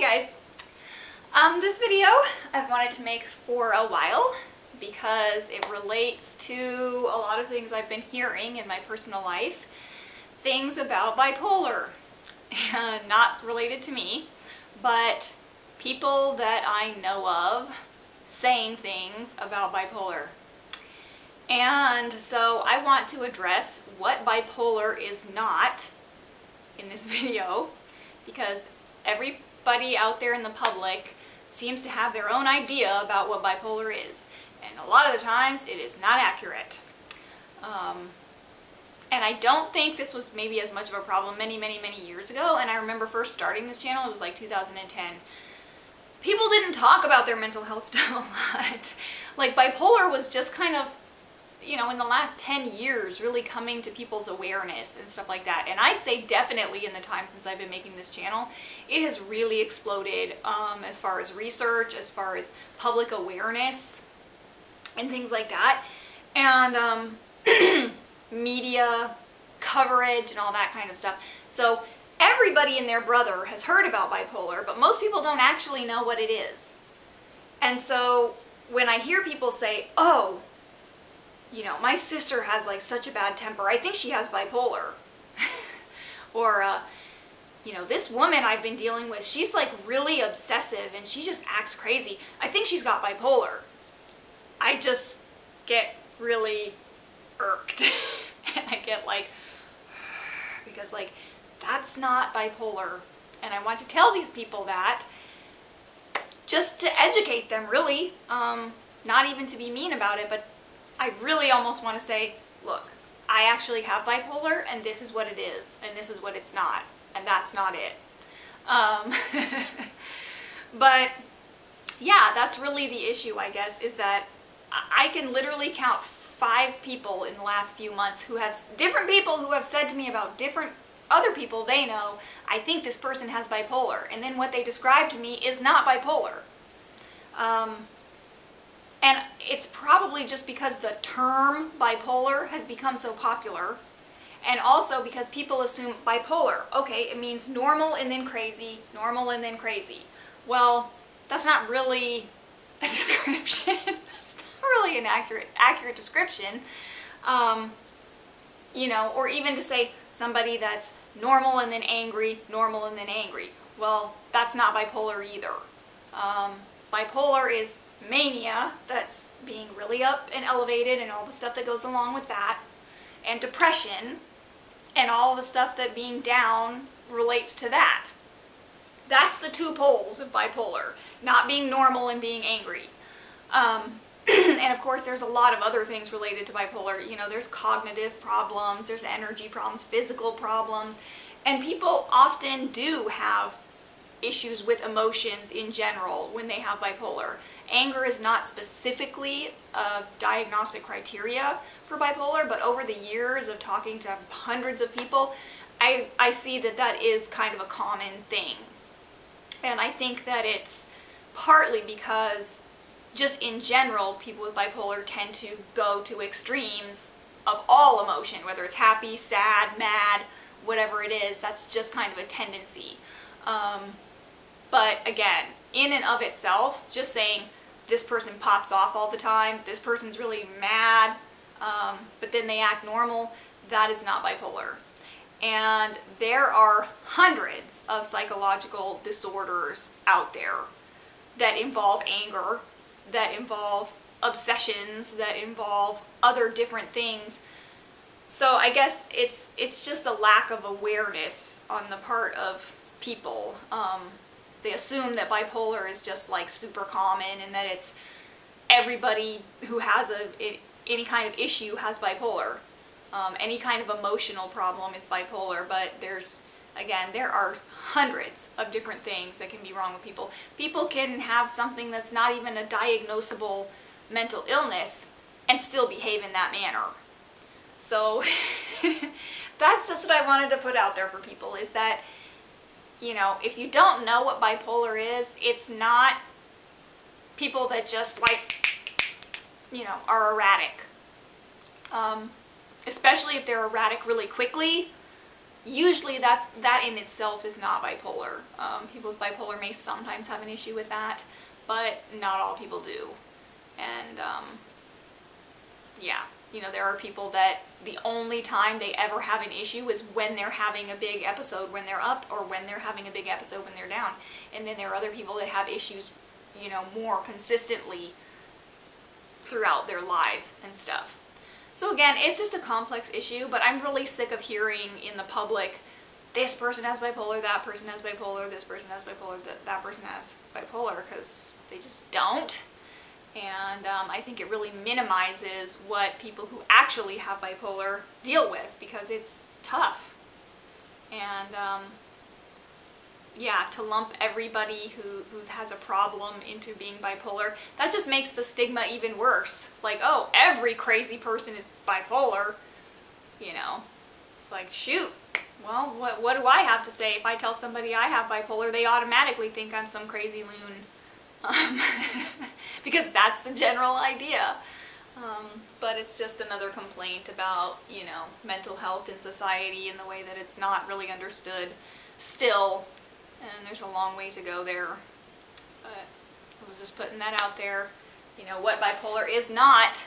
guys, this video I've wanted to make for a while because it relates to a lot of things I've been hearing in my personal life, things about bipolar, and not related to me, but people that I know of saying things about bipolar. And so I want to address what bipolar is not in this video, because everybody out there in the public seems to have their own idea about what bipolar is, and a lot of the times it is not accurate. And I don't think this was maybe as much of a problem many years ago, and I remember first starting this channel, it was like 2010. People didn't talk about their mental health stuff a lot. Like, bipolar was just kind of, you know, in the last 10 years really coming to people's awareness and stuff like that. And I'd say definitely in the time since I've been making this channel, it has really exploded as far as research, as far as public awareness and things like that. And media coverage and all that kind of stuff. So everybody and their brother has heard about bipolar, but most people don't actually know what it is. And so when I hear people say, oh, you know, my sister has like such a bad temper, I think she has bipolar. Or, you know, this woman I've been dealing with, she's like really obsessive and she just acts crazy, I think she's got bipolar. I just get really irked. And I get like, because like, that's not bipolar. And I want to tell these people that, just to educate them really, not even to be mean about it, but I really almost want to say, look, I actually have bipolar, and this is what it is, and this is what it's not, and that's not it. But yeah, that's really the issue, I guess, is that I can literally count 5 people in the last few months who have, different people who have said to me about different other people they know, I think this person has bipolar, and then what they describe to me is not bipolar. And it's probably just because the term bipolar has become so popular, and also because people assume bipolar, okay, it means normal and then crazy, normal and then crazy. Well, that's not really a description. That's not really an accurate description. You know, or even to say somebody that's normal and then angry, normal and then angry. Well, that's not bipolar either. Bipolar is mania, that's being really up and elevated and all the stuff that goes along with that, and depression and all the stuff that being down relates to that. That's the 2 poles of bipolar, not being normal and being angry. And of course there's a lot of other things related to bipolar. You know, there's cognitive problems, there's energy problems, physical problems, and people often do have issues with emotions in general when they have bipolar. Anger is not specifically a diagnostic criteria for bipolar, but over the years of talking to hundreds of people, I see that that is kind of a common thing. And I think that it's partly because just in general, people with bipolar tend to go to extremes of all emotion, whether it's happy, sad, mad, whatever it is. That's just kind of a tendency. But again, in and of itself, just saying this person pops off all the time, this person's really mad, but then they act normal, that is not bipolar. And there are hundreds of psychological disorders out there that involve anger, that involve obsessions, that involve other different things. So I guess it's just a lack of awareness on the part of people. They assume that bipolar is just like super common and that it's everybody who has any kind of issue has bipolar. Any kind of emotional problem is bipolar, but there are hundreds of different things that can be wrong with people. People can have something that's not even a diagnosable mental illness and still behave in that manner. So that's just what I wanted to put out there for people, is that, you know, if you don't know what bipolar is, it's not people that just like, you know, are erratic. Especially if they're erratic really quickly, usually that in itself is not bipolar. People with bipolar may sometimes have an issue with that, but not all people do. And yeah, you know, there are people that the only time they ever have an issue is when they're having a big episode when they're up, or when they're having a big episode when they're down. And then there are other people that have issues, you know, more consistently throughout their lives and stuff. So again, it's just a complex issue, but I'm really sick of hearing in the public, this person has bipolar, that person has bipolar, this person has bipolar, that person has bipolar, because they just don't. And I think it really minimizes what people who actually have bipolar deal with, because it's tough. And yeah, to lump everybody who has a problem into being bipolar, that just makes the stigma even worse. Like, oh, every crazy person is bipolar, you know. It's like, shoot, well, what do I have to say? If I tell somebody I have bipolar, they automatically think I'm some crazy loon. Because that's the general idea. But it's just another complaint about, you know, mental health in society and the way that it's not really understood still. And there's a long way to go there. But I was just putting that out there. You know, what bipolar is not